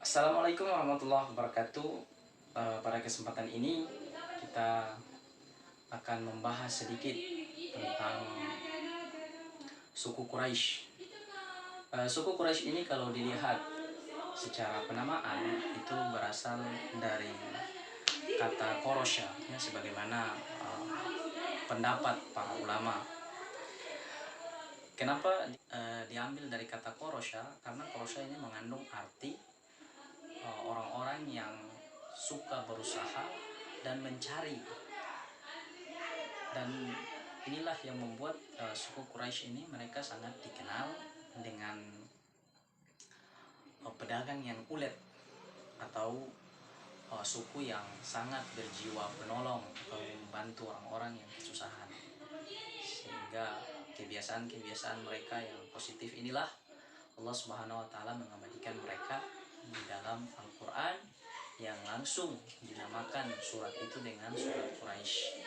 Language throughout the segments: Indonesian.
Assalamualaikum warahmatullahi wabarakatuh. Pada kesempatan ini kita akan membahas sedikit tentang suku Quraisy. Suku Quraisy ini kalau dilihat secara penamaan itu berasal dari kata Korosya, ya, sebagaimana pendapat para ulama. Kenapa diambil dari kata Korosya? Karena Korosya ini mengandung arti orang-orang yang suka berusaha dan mencari, dan inilah yang membuat suku Quraisy ini mereka sangat dikenal dengan pedagang yang ulet, atau suku yang sangat berjiwa penolong atau membantu orang-orang yang kesusahan. Sehingga kebiasaan-kebiasaan mereka yang positif inilah Allah Subhanahu wa taala mengabadikan mereka di dalam Al-Qur'an, yang langsung dinamakan surat itu dengan surat Quraisy.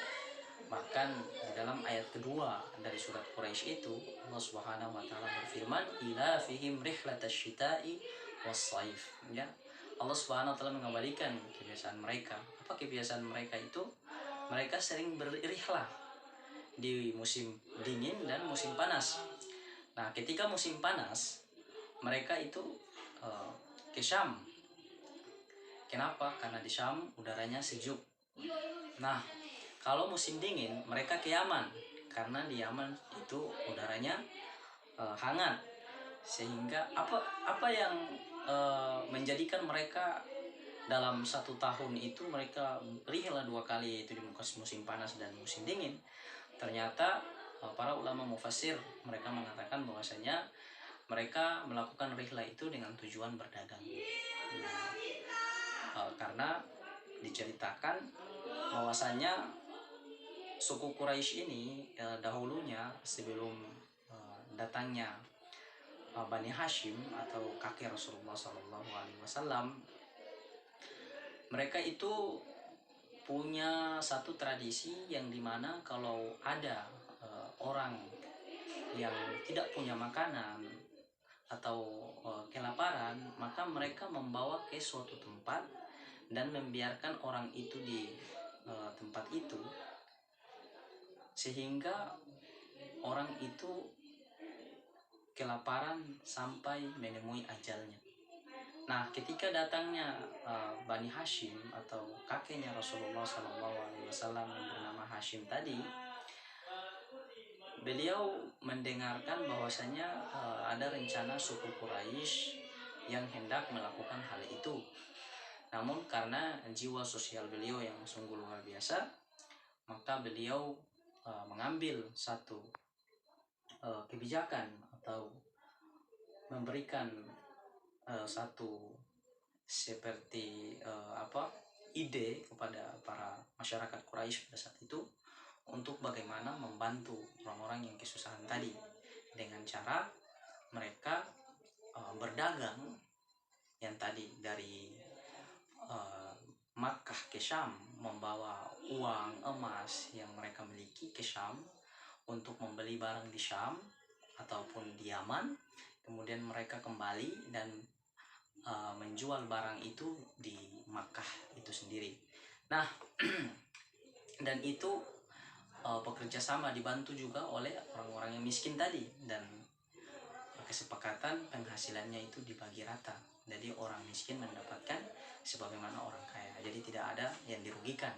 Bahkan di dalam ayat kedua dari surat Quraisy itu Allah Subhanahu wa taala berfirman, ila fihim rihlatash syita'i was-saif. Ya, Allah Subhanahu wa taala mengabadikan kebiasaan mereka. Apa kebiasaan mereka itu? Mereka sering berrihlah di musim dingin dan musim panas. Nah, ketika musim panas, mereka itu ke Syam. Kenapa? Karena di Syam udaranya sejuk. Nah, kalau musim dingin mereka ke Yaman, karena di Yaman itu udaranya hangat. Sehingga apa yang menjadikan mereka dalam satu tahun itu mereka rihlah dua kali, itu di musim panas dan musim dingin. Ternyata para ulama mufassir mereka mengatakan bahwasanya mereka melakukan rihlah itu dengan tujuan berdagang. Karena diceritakan bahwasanya suku Quraisy ini dahulunya sebelum datangnya Bani Hashim atau kakek Rasulullah SAW, mereka itu punya satu tradisi yang dimana kalau ada orang yang tidak punya makanan atau kelaparan, maka mereka membawa ke suatu tempat dan membiarkan orang itu di tempat itu, sehingga orang itu kelaparan sampai menemui ajalnya. Nah, ketika datangnya Bani Hashim atau kakeknya Rasulullah SAW yang bernama Hashim tadi, beliau mendengarkan bahwasanya ada rencana suku Quraisy yang hendak melakukan hal itu. Namun karena jiwa sosial beliau yang sungguh luar biasa, maka beliau mengambil satu kebijakan atau memberikan satu seperti ide kepada para masyarakat Quraisy pada saat itu untuk bagaimana membantu orang-orang yang kesusahan tadi dengan cara mereka berdagang, yang tadi dari Makkah ke Syam, membawa uang emas yang mereka miliki ke Syam untuk membeli barang di Syam ataupun di Yaman, kemudian mereka kembali dan menjual barang itu di Makkah itu sendiri. Nah, dan itu bekerja sama dibantu juga oleh orang-orang yang miskin tadi, dan kesepakatan penghasilannya itu dibagi rata. Jadi orang miskin mendapatkan sebagaimana orang kaya, jadi tidak ada yang dirugikan.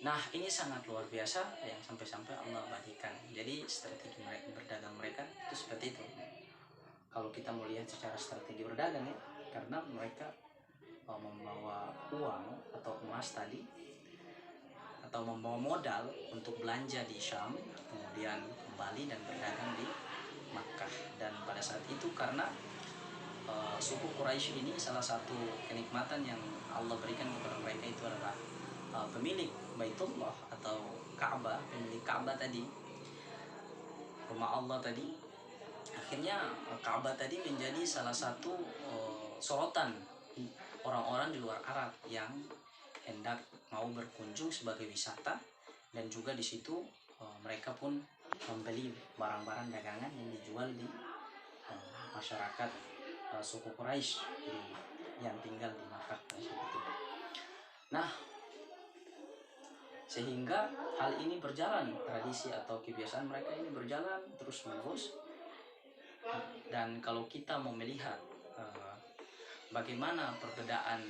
Nah, ini sangat luar biasa yang sampai-sampai Allah abadikan. Jadi strategi mereka berdagang mereka itu seperti itu. Kalau kita melihat secara strategi berdagang, ya, karena mereka membawa uang atau emas tadi, atau membawa modal untuk belanja di Syam, kemudian kembali dan berdagang di Makkah. Dan pada saat itu karena suku Quraisy ini salah satu kenikmatan yang Allah berikan kepada mereka itu adalah pemilik Baitullah atau Ka'bah, pemilik Ka'bah tadi, rumah Allah tadi. Akhirnya Ka'bah tadi menjadi salah satu sorotan orang-orang di luar Arab yang hendak mau berkunjung sebagai wisata, dan juga di situ mereka pun membeli barang-barang dagangan yang dijual di masyarakat suku Quraisy di yang tinggal di Makkah pada saat itu. Nah, sehingga hal ini berjalan, tradisi atau kebiasaan mereka ini berjalan terus menerus. Dan kalau kita mau melihat bagaimana perbedaan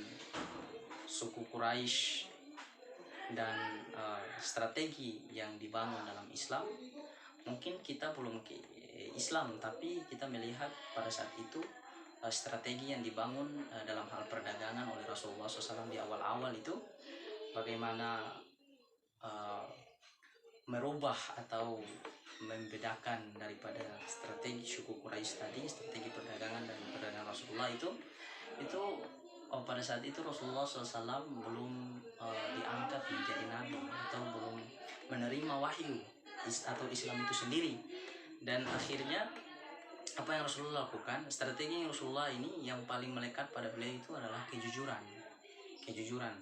suku Quraisy dan strategi yang dibangun dalam Islam, mungkin kita belum ke Islam, tapi kita melihat pada saat itu strategi yang dibangun dalam hal perdagangan oleh Rasulullah SAW di awal-awal itu, bagaimana merubah atau membedakan daripada strategi suku Quraisy tadi, strategi perdagangan dan perdagangan Rasulullah itu pada saat itu Rasulullah SAW belum diangkat menjadi nabi atau belum menerima wahyu atau Islam itu sendiri. Dan akhirnya apa yang Rasulullah lakukan, strategi Rasulullah ini yang paling melekat pada beliau itu adalah kejujuran,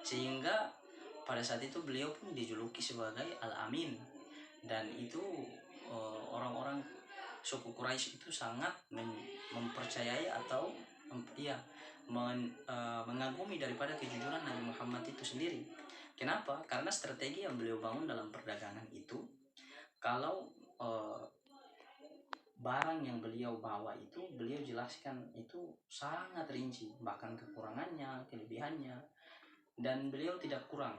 sehingga pada saat itu beliau pun dijuluki sebagai Al-Amin. Dan itu orang-orang suku Quraisy itu sangat mempercayai atau mengagumi daripada kejujuran Nabi Muhammad itu sendiri. Kenapa? Karena strategi yang beliau bangun dalam perdagangan itu, kalau barang yang beliau bawa itu beliau jelaskan itu sangat rinci, bahkan kekurangannya, kelebihannya, dan beliau tidak kurang.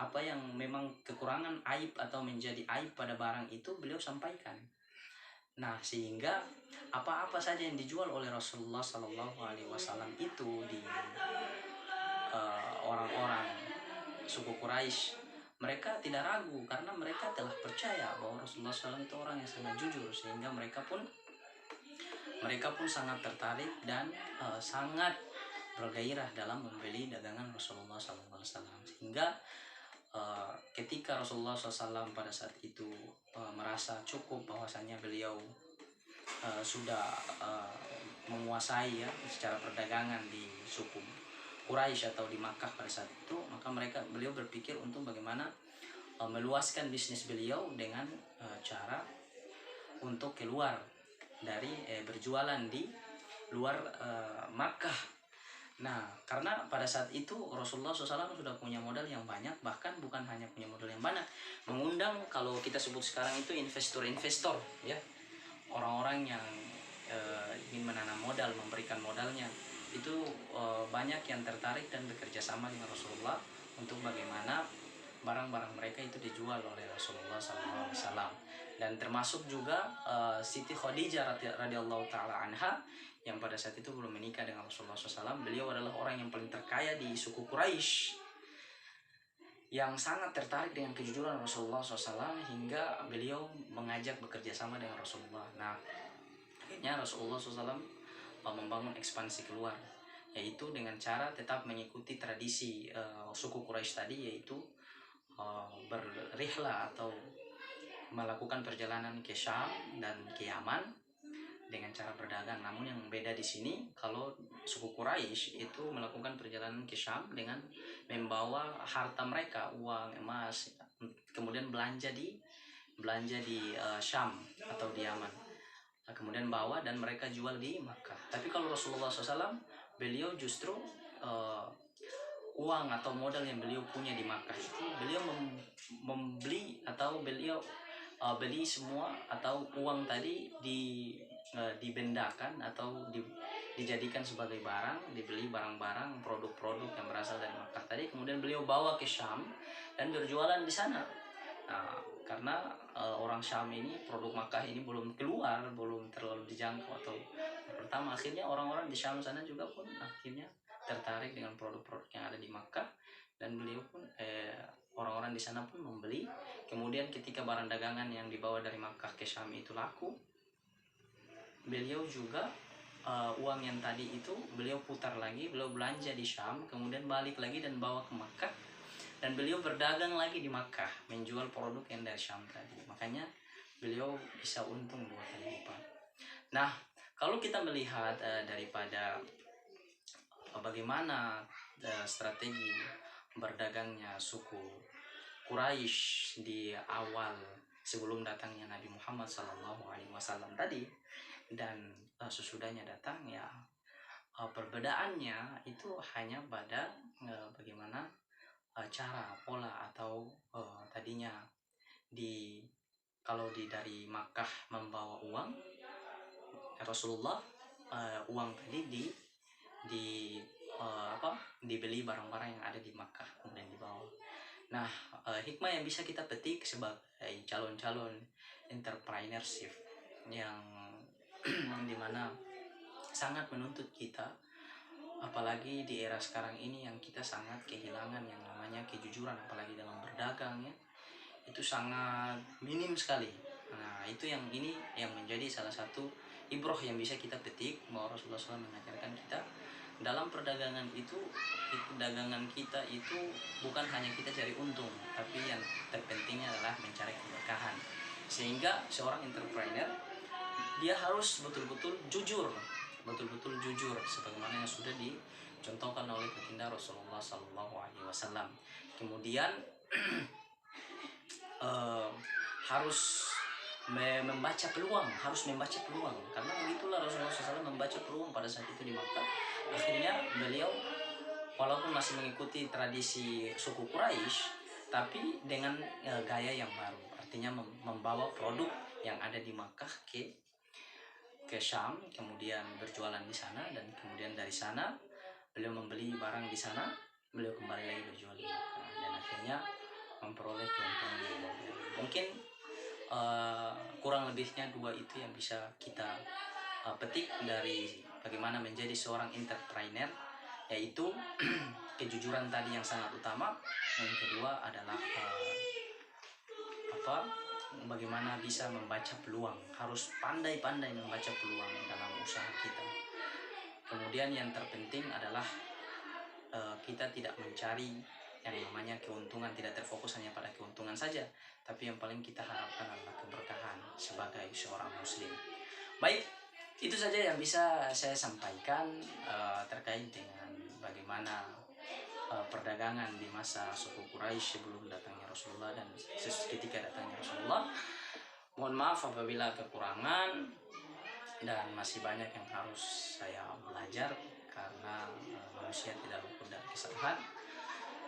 Apa yang memang kekurangan, aib atau menjadi aib pada barang itu beliau sampaikan. Nah, sehingga apa-apa saja yang dijual oleh Rasulullah SAW itu di orang-orang suku Quraisy, mereka tidak ragu karena mereka telah percaya bahwa Rasulullah SAW itu orang yang sangat jujur, sehingga mereka pun sangat tertarik dan sangat bergairah dalam membeli dagangan Rasulullah SAW. Sehingga ketika Rasulullah SAW pada saat itu merasa cukup bahwasanya beliau sudah menguasai ya secara perdagangan di suku Quraisy atau di Makkah pada saat itu, maka beliau berpikir untuk bagaimana meluaskan bisnis beliau dengan cara untuk keluar dari berjualan di luar Makkah. Nah, karena pada saat itu Rasulullah SAW sudah punya modal yang banyak, bahkan bukan hanya punya modal yang banyak, mengundang, kalau kita sebut sekarang itu investor-investor ya, orang-orang yang ingin menanam modal, memberikan modalnya itu banyak yang tertarik dan bekerja sama dengan Rasulullah untuk bagaimana barang-barang mereka itu dijual oleh Rasulullah SAW. Dan termasuk juga Siti Khadijah radhiyallahu taala anha, yang pada saat itu belum menikah dengan Rasulullah SAW. Beliau adalah orang yang paling terkaya di suku Quraisy, yang sangat tertarik dengan kejujuran Rasulullah SAW, hingga beliau mengajak bekerja sama dengan Rasulullah. Nah, akhirnya Rasulullah SAW membangun ekspansi keluar, yaitu dengan cara tetap mengikuti tradisi suku Quraisy tadi, yaitu berrihlah atau melakukan perjalanan ke Syam dan ke Yaman dengan cara berdagang. Namun yang beda di sini, kalau suku Quraisy itu melakukan perjalanan ke Syam dengan membawa harta mereka, uang, emas, kemudian belanja di Syam atau di Yaman, kemudian bawa dan mereka jual di Makkah. Tapi kalau Rasulullah SAW, beliau justru uang atau modal yang beliau punya di Makkah itu beliau membeli atau beliau beli semua, atau uang tadi dibendakan atau dijadikan sebagai barang, dibeli barang-barang, produk-produk yang berasal dari Makkah tadi, kemudian beliau bawa ke Syam dan berjualan di sana. Nah, karena orang Syam ini, produk Makkah ini belum keluar, belum terlalu dijangkau atau pertama, akhirnya orang-orang di Syam sana juga pun akhirnya tertarik dengan produk-produk yang ada di Makkah, dan beliau pun orang-orang di sana pun membeli. Kemudian ketika barang dagangan yang dibawa dari Makkah ke Syam itu laku, beliau juga uang yang tadi itu beliau putar lagi, beliau belanja di Syam, kemudian balik lagi dan bawa ke Makkah, dan beliau berdagang lagi di Makkah, menjual produk yang dari Syam tadi. Makanya beliau bisa untung 2 kali lipat. Nah, kalau kita melihat daripada bagaimana strategi berdagangnya suku Quraisy di awal sebelum datangnya Nabi Muhammad SAW tadi, dan sesudahnya datang ya, perbedaannya itu hanya pada bagaimana cara, pola, atau tadinya di kalau dari Makkah membawa uang, Rasulullah uang tadi di dibeli barang-barang yang ada di Makkah kemudian dibawa. Nah, hikmah yang bisa kita petik sebagai calon-calon entrepreneurship yang dimana sangat menuntut kita, apalagi di era sekarang ini yang kita sangat kehilangan yang namanya kejujuran, apalagi dalam berdagang ya, itu sangat minim sekali. Nah, itu yang ini yang menjadi salah satu ibroh yang bisa kita petik, bahwa Rasulullah SAW mengajarkan kita dalam perdagangan itu dagangan kita itu bukan hanya kita cari untung, tapi yang terpentingnya adalah mencari keberkahan. Sehingga seorang entrepreneur dia harus betul-betul jujur sebagaimana yang sudah dicontohkan oleh baginda Rasulullah SAW. Kemudian harus membaca peluang, karena begitulah Rasulullah SAW membaca peluang pada saat itu di Makkah. Akhirnya beliau walaupun masih mengikuti tradisi suku Quraisy, tapi dengan gaya yang baru, artinya membawa produk yang ada di Makkah ke Syam, kemudian berjualan di sana, dan kemudian dari sana beliau membeli barang di sana, beliau kembali lagi berjual di Makkah, dan akhirnya memperoleh keuntungan yang luar biasa. Mungkin kurang lebihnya dua itu yang bisa kita petik dari bagaimana menjadi seorang entrepreneur, yaitu kejujuran tadi yang sangat utama, yang kedua adalah bagaimana bisa membaca peluang, harus pandai-pandai membaca peluang dalam usaha kita. Kemudian yang terpenting adalah kita tidak mencari yang namanya keuntungan, tidak terfokus hanya pada keuntungan saja, tapi yang paling kita harapkan adalah keberkahan sebagai seorang muslim. Baik, itu saja yang bisa saya sampaikan terkait dengan bagaimana perdagangan di masa suku Quraisy sebelum datangnya Rasulullah dan ketika datangnya Rasulullah. Mohon maaf apabila kekurangan, dan masih banyak yang harus saya belajar karena manusia tidak luput dari kesalahan.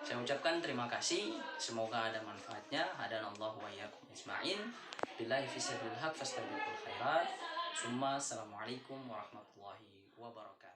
Saya ucapkan terima kasih, semoga ada manfaatnya. Hadanallahu wa iyyakum ajma'in. Billahi fi sabilil haq fastabiqul khairat. Assalamualaikum warahmatullahi wabarakatuh.